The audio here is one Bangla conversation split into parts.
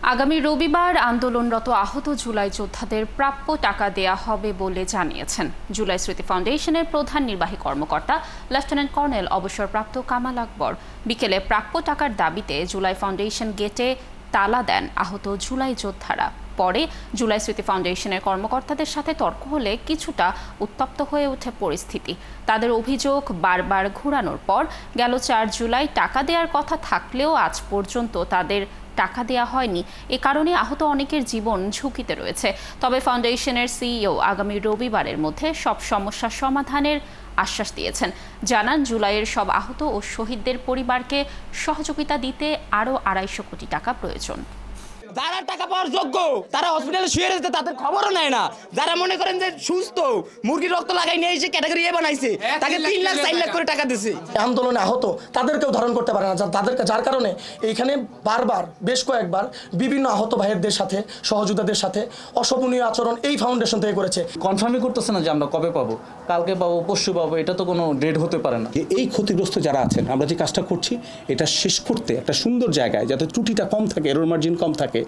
আগামী রবিবার আন্দোলনরত আহত জুলাই যোদ্ধাদের প্রাপ্য টাকা দেয়া হবে বলে জানিয়েছেন জুলাই স্মৃতি ফাউন্ডেশনের প্রধান নির্বাহী কর্মকর্তা লেফটেন্যান্ট কর্নেল অবসরপ্রাপ্ত কামাল আকবর। বিকেলে প্রাপ্য টাকার দাবিতে জুলাই ফাউন্ডেশন গেটে তালা দেন আহত জুলাই যোদ্ধারা। পরে জুলাই স্মৃতি ফাউন্ডেশনের কর্মকর্তাদের সাথে তর্ক হলে কিছুটা উত্তপ্ত হয়ে ওঠে পরিস্থিতি। তাদের অভিযোগ, বারবার ঘুরানোর পর গেল ৪ জুলাই টাকা দেওয়ার কথা থাকলেও আজ পর্যন্ত তাদের টাকা দেয়া হয়নি। এ কারণে আহত অনেকের জীবন ঝুঁকিতে রয়েছে। তবে ফাউন্ডেশনের সিইও আগামী রবিবারের মধ্যে সব সমস্যা সমাধানের আশ্বাস দিয়েছেন। জানান, জুলাইয়ের সব আহত ও শহীদদের পরিবারকে সহযোগিতা দিতে আরও ২৫০ কোটি টাকা প্রয়োজন। যারা টাকা পাওয়ার যোগ্য তারা হসপিটালে শুয়ে রয়েছে, তাদের খবরও নেয় না। যারা মনে করেন যে সুস্থ, মুরগির রক্ত লাগাই নিয়ে এসে ক্যাটাগরি এ বানাইছে, তাকে ৩ লাখ ৪ লাখ করে টাকা দিছে। আন্দোলনে আহত তাদেরকেও ধারণ করতে পারে না, যার কারণে এইখানে বারবার বেশ কয়েকবার বিভিন্ন আহত ভাইয়েরদের সাথে, সহযোদ্ধাদের সাথে অশোভনীয় আচরণ এই ফাউন্ডেশন থেকে করেছে। কনফার্মই করতেছে না যে আমরা কবে পাবো, কালকে পাবো, পরশু পাবো, এটা তো কোনো ডেট হতে পারে না। এই ক্ষতিগ্রস্ত যারা আছেন, আমরা যে কাজটা করছি এটা শেষ করতে একটা সুন্দর জায়গায়, যাতে ত্রুটিটা কম থাকে, এরর মার্জিন কম থাকে,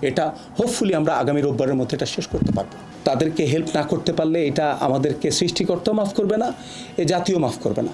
এটা হোপফুলি আমরা আগামী রোববারের মধ্যে এটা শেষ করতে পারবো। তাদেরকে হেল্প না করতে পারলে এটা আমাদেরকে সৃষ্টিকর্তাও মাফ করবে না, এ জাতীয় মাফ করবে না।